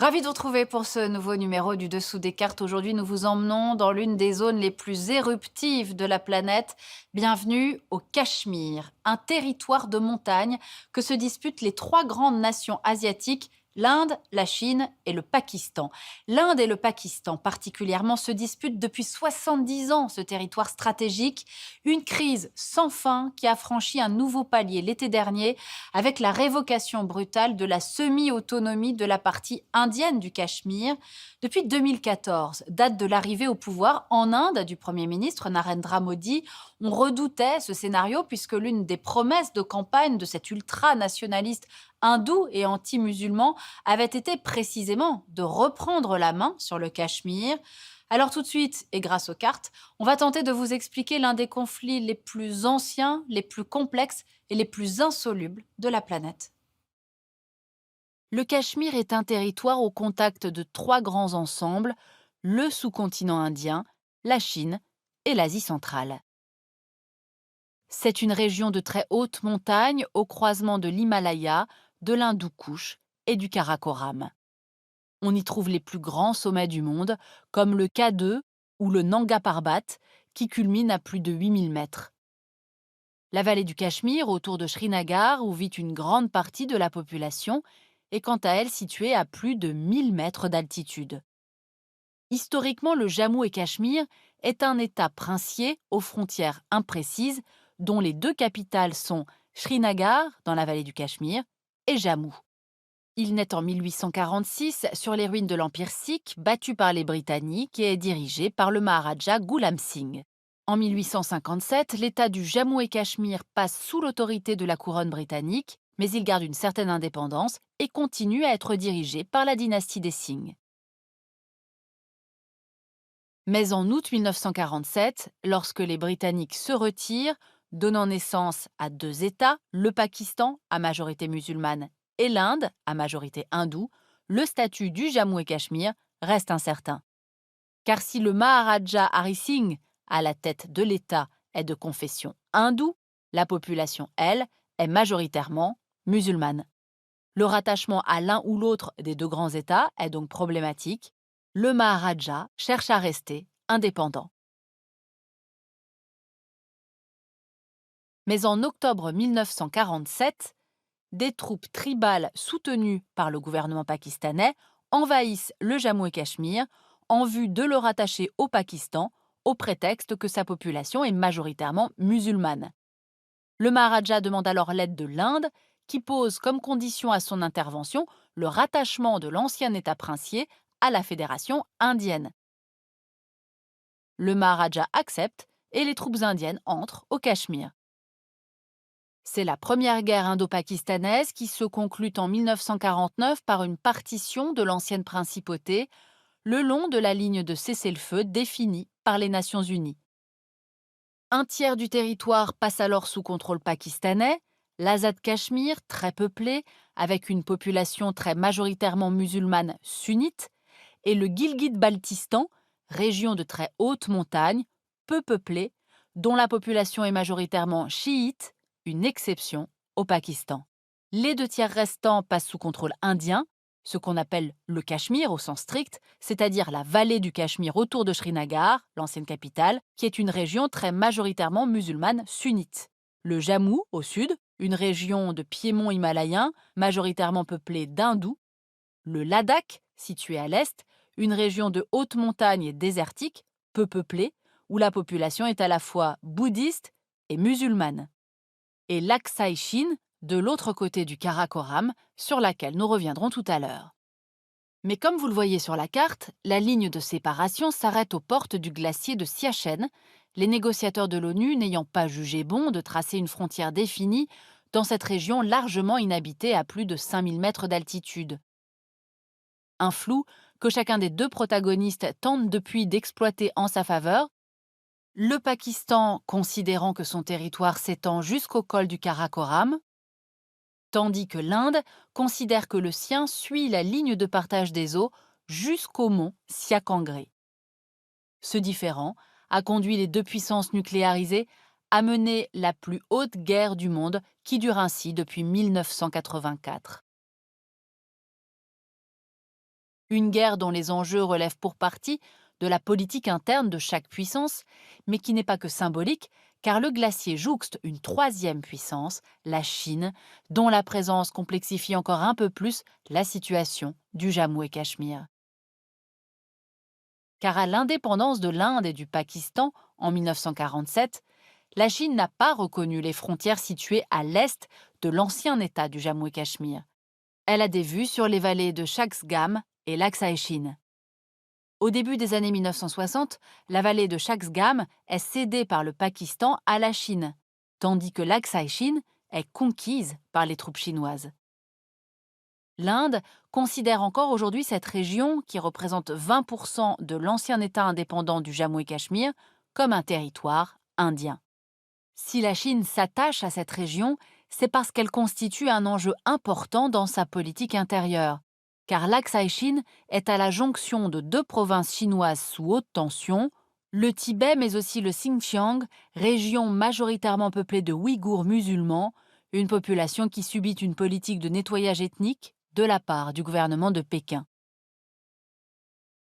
Ravi de vous retrouver pour ce nouveau numéro du Dessous des cartes. Aujourd'hui, nous vous emmenons dans l'une des zones les plus éruptives de la planète. Bienvenue au Cachemire, un territoire de montagne que se disputent les trois grandes nations asiatiques, l'Inde, la Chine et le Pakistan. L'Inde et le Pakistan particulièrement se disputent depuis 70 ans ce territoire stratégique, une crise sans fin qui a franchi un nouveau palier l'été dernier avec la révocation brutale de la semi-autonomie de la partie indienne du Cachemire. Depuis 2014, date de l'arrivée au pouvoir en Inde du Premier ministre Narendra Modi, on redoutait ce scénario puisque l'une des promesses de campagne de cet ultranationaliste hindou et anti-musulman avait été précisément de reprendre la main sur le Cachemire. Alors tout de suite, et grâce aux cartes, on va tenter de vous expliquer l'un des conflits les plus anciens, les plus complexes et les plus insolubles de la planète. Le Cachemire est un territoire au contact de trois grands ensembles, le sous-continent indien, la Chine et l'Asie centrale. C'est une région de très haute montagne au croisement de l'Himalaya, de l'Hindou-Kush et du Karakoram. On y trouve les plus grands sommets du monde, comme le K2 ou le Nanga Parbat, qui culmine à plus de 8000 mètres. La vallée du Cachemire, autour de Srinagar, où vit une grande partie de la population, est quant à elle située à plus de 1000 mètres d'altitude. Historiquement, le Jammu-et-Cachemire est un État princier aux frontières imprécises, dont les deux capitales sont Srinagar, dans la vallée du Cachemire, et Jammu. Il naît en 1846 sur les ruines de l'Empire sikh, battu par les Britanniques et est dirigé par le Maharaja Ghulam Singh. En 1857, l'État du Jammu-et-Cachemire passe sous l'autorité de la couronne britannique, mais il garde une certaine indépendance et continue à être dirigé par la dynastie des Singh. Mais en août 1947, lorsque les Britanniques se retirent, donnant naissance à deux États, le Pakistan, à majorité musulmane, et l'Inde, à majorité hindoue, le statut du Jammu-et-Cachemire reste incertain. Car si le Maharaja Hari Singh, à la tête de l'État, est de confession hindoue, la population, elle, est majoritairement musulmane. Le rattachement à l'un ou l'autre des deux grands États est donc problématique. Le Maharaja cherche à rester indépendant. Mais en octobre 1947, des troupes tribales soutenues par le gouvernement pakistanais envahissent le Jammu-et-Cachemire en vue de le rattacher au Pakistan au prétexte que sa population est majoritairement musulmane. Le Maharaja demande alors l'aide de l'Inde, qui pose comme condition à son intervention le rattachement de l'ancien État princier à la fédération indienne. Le Maharaja accepte et les troupes indiennes entrent au Cachemire. C'est la première guerre indo-pakistanaise qui se conclut en 1949 par une partition de l'ancienne principauté le long de la ligne de cessez-le-feu définie par les Nations unies. Un tiers du territoire passe alors sous contrôle pakistanais, l'Azad Cachemire, très peuplé, avec une population très majoritairement musulmane sunnite, et le Gilgit-Baltistan, région de très haute montagne, peu peuplée, dont la population est majoritairement chiite, une exception au Pakistan. Les deux tiers restants passent sous contrôle indien, ce qu'on appelle le Cachemire au sens strict, c'est-à-dire la vallée du Cachemire autour de Srinagar, l'ancienne capitale, qui est une région très majoritairement musulmane sunnite. Le Jammu au sud, une région de piémont himalayen majoritairement peuplée d'hindous. Le Ladakh, situé à l'est, une région de haute montagne désertique, peu peuplée, où la population est à la fois bouddhiste et musulmane. Et l'Aksai Chin, de l'autre côté du Karakoram, sur laquelle nous reviendrons tout à l'heure. Mais comme vous le voyez sur la carte, la ligne de séparation s'arrête aux portes du glacier de Siachen, les négociateurs de l'ONU n'ayant pas jugé bon de tracer une frontière définie dans cette région largement inhabitée à plus de 5000 mètres d'altitude. Un flou que chacun des deux protagonistes tente depuis d'exploiter en sa faveur, le Pakistan considérant que son territoire s'étend jusqu'au col du Karakoram, tandis que l'Inde considère que le sien suit la ligne de partage des eaux jusqu'au mont Siakangré. Ce différend a conduit les deux puissances nucléarisées à mener la plus haute guerre du monde qui dure ainsi depuis 1984. Une guerre dont les enjeux relèvent pour partie de la politique interne de chaque puissance, mais qui n'est pas que symbolique, car le glacier jouxte une troisième puissance, la Chine, dont la présence complexifie encore un peu plus la situation du Jammu et Cachemire. Car à l'indépendance de l'Inde et du Pakistan en 1947, la Chine n'a pas reconnu les frontières situées à l'est de l'ancien État du Jammu et Cachemire. Elle a des vues sur les vallées de Shaksgam et l'Aksai Chin. Au début des années 1960, la vallée de Shaksgam est cédée par le Pakistan à la Chine, tandis que l'Aksai Chin est conquise par les troupes chinoises. L'Inde considère encore aujourd'hui cette région, qui représente 20% de l'ancien État indépendant du Jammu et Cachemire, comme un territoire indien. Si la Chine s'attache à cette région, c'est parce qu'elle constitue un enjeu important dans sa politique intérieure, car l'Aksai Chin est à la jonction de deux provinces chinoises sous haute tension, le Tibet mais aussi le Xinjiang, région majoritairement peuplée de Ouïghours musulmans, une population qui subit une politique de nettoyage ethnique de la part du gouvernement de Pékin.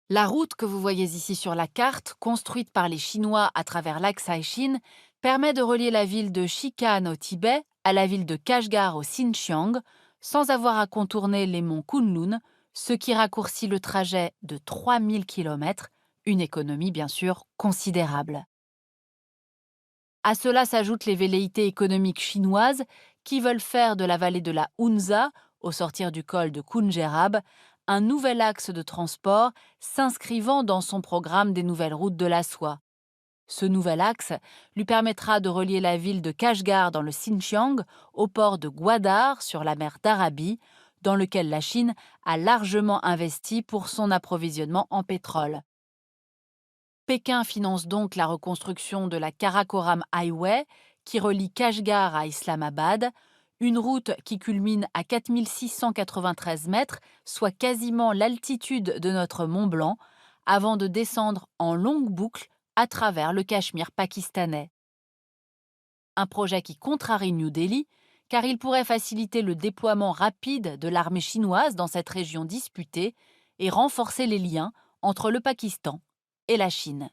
La route que vous voyez ici sur la carte, construite par les Chinois à travers l'Aksai Chin, permet de relier la ville de Shikan au Tibet à la ville de Kashgar au Xinjiang, sans avoir à contourner les monts Kunlun, ce qui raccourcit le trajet de 3000 km, une économie bien sûr considérable. À cela s'ajoutent les velléités économiques chinoises qui veulent faire de la vallée de la Hunza, au sortir du col de Khunjerab, un nouvel axe de transport s'inscrivant dans son programme des nouvelles routes de la soie. Ce nouvel axe lui permettra de relier la ville de Kashgar dans le Xinjiang au port de Gwadar sur la mer d'Arabie, dans lequel la Chine a largement investi pour son approvisionnement en pétrole. Pékin finance donc la reconstruction de la Karakoram Highway, qui relie Kashgar à Islamabad, une route qui culmine à 4693 mètres, soit quasiment l'altitude de notre Mont Blanc, avant de descendre en longue boucle à travers le Cachemire pakistanais. Un projet qui contrarie New Delhi, car il pourrait faciliter le déploiement rapide de l'armée chinoise dans cette région disputée et renforcer les liens entre le Pakistan et la Chine.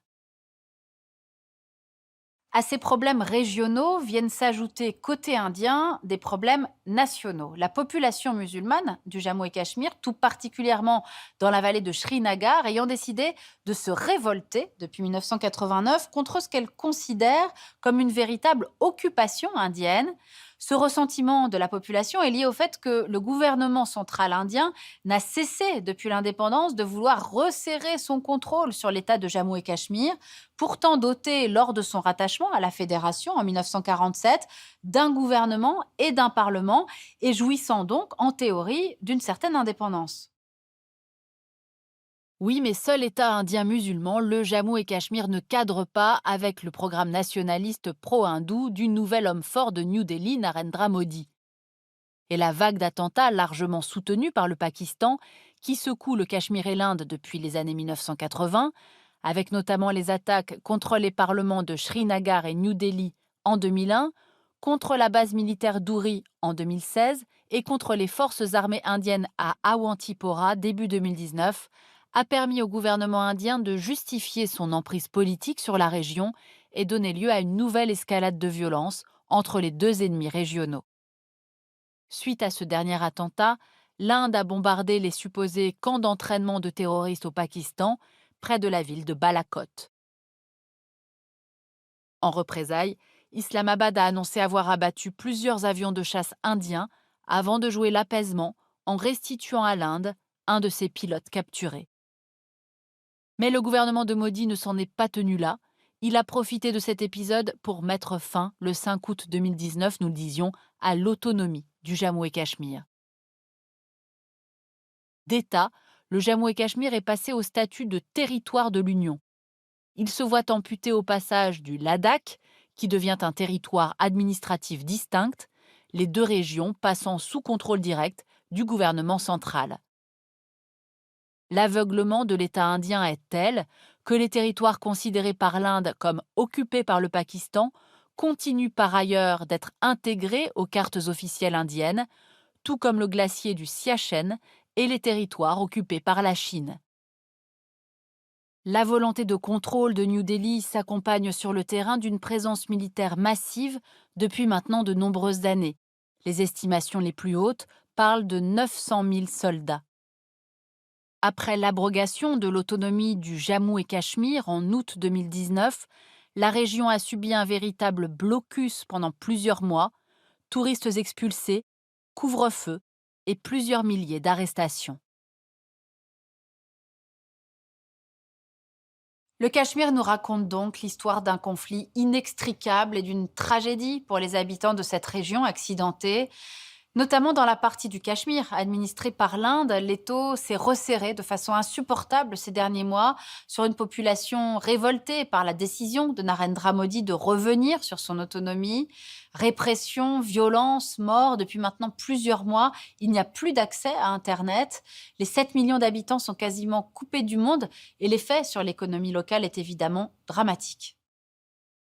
À ces problèmes régionaux viennent s'ajouter côté indien des problèmes nationaux. La population musulmane du Jammu et Cachemire, tout particulièrement dans la vallée de Srinagar, ayant décidé de se révolter depuis 1989 contre ce qu'elle considère comme une véritable occupation indienne. Ce ressentiment de la population est lié au fait que le gouvernement central indien n'a cessé depuis l'indépendance de vouloir resserrer son contrôle sur l'État de Jammu et Cachemire, pourtant doté lors de son rattachement à la fédération en 1947 d'un gouvernement et d'un parlement, et jouissant donc en théorie d'une certaine indépendance. Oui, mais seul État indien musulman, le Jammu et Cachemire ne cadre pas avec le programme nationaliste pro-hindou du nouvel homme fort de New Delhi, Narendra Modi. Et la vague d'attentats largement soutenue par le Pakistan, qui secoue le Cachemire et l'Inde depuis les années 1980, avec notamment les attaques contre les parlements de Srinagar et New Delhi en 2001, contre la base militaire d'Uri en 2016 et contre les forces armées indiennes à Awantipora début 2019, a permis au gouvernement indien de justifier son emprise politique sur la région et donner lieu à une nouvelle escalade de violence entre les deux ennemis régionaux. Suite à ce dernier attentat, l'Inde a bombardé les supposés camps d'entraînement de terroristes au Pakistan, près de la ville de Balakot. En représailles, Islamabad a annoncé avoir abattu plusieurs avions de chasse indiens avant de jouer l'apaisement en restituant à l'Inde un de ses pilotes capturés. Mais le gouvernement de Modi ne s'en est pas tenu là. Il a profité de cet épisode pour mettre fin, le 5 août 2019, nous le disions, à l'autonomie du Jammu et Cachemire. D'État, le Jammu et Cachemire est passé au statut de territoire de l'Union. Il se voit amputé au passage du Ladakh, qui devient un territoire administratif distinct, les deux régions passant sous contrôle direct du gouvernement central. L'aveuglement de l'État indien est tel que les territoires considérés par l'Inde comme occupés par le Pakistan continuent par ailleurs d'être intégrés aux cartes officielles indiennes, tout comme le glacier du Siachen et les territoires occupés par la Chine. La volonté de contrôle de New Delhi s'accompagne sur le terrain d'une présence militaire massive depuis maintenant de nombreuses années. Les estimations les plus hautes parlent de 900 000 soldats. Après l'abrogation de l'autonomie du Jammu et Cachemire en août 2019, la région a subi un véritable blocus pendant plusieurs mois, touristes expulsés, couvre-feu et plusieurs milliers d'arrestations. Le Cachemire nous raconte donc l'histoire d'un conflit inextricable et d'une tragédie pour les habitants de cette région accidentée. Notamment dans la partie du Cachemire administrée par l'Inde, l'étau s'est resserré de façon insupportable ces derniers mois sur une population révoltée par la décision de Narendra Modi de revenir sur son autonomie. Répression, violence, mort depuis maintenant plusieurs mois. Il n'y a plus d'accès à Internet. Les 7 millions d'habitants sont quasiment coupés du monde et l'effet sur l'économie locale est évidemment dramatique.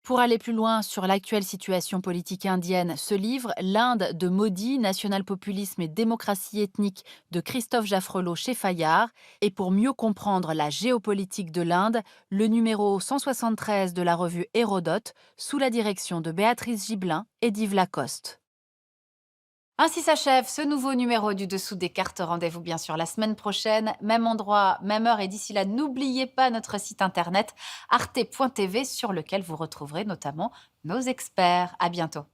Pour aller plus loin sur l'actuelle situation politique indienne, ce livre, L'Inde de Modi, national-populisme et démocratie ethnique de Christophe Jaffrelot chez Fayard. Et pour mieux comprendre la géopolitique de l'Inde, le numéro 173 de la revue Hérodote, sous la direction de Béatrice Gibelin et d'Yves Lacoste. Ainsi s'achève ce nouveau numéro du Dessous des cartes. Rendez-vous bien sûr la semaine prochaine, même endroit, même heure. Et d'ici là, n'oubliez pas notre site internet arte.tv sur lequel vous retrouverez notamment nos experts. À bientôt.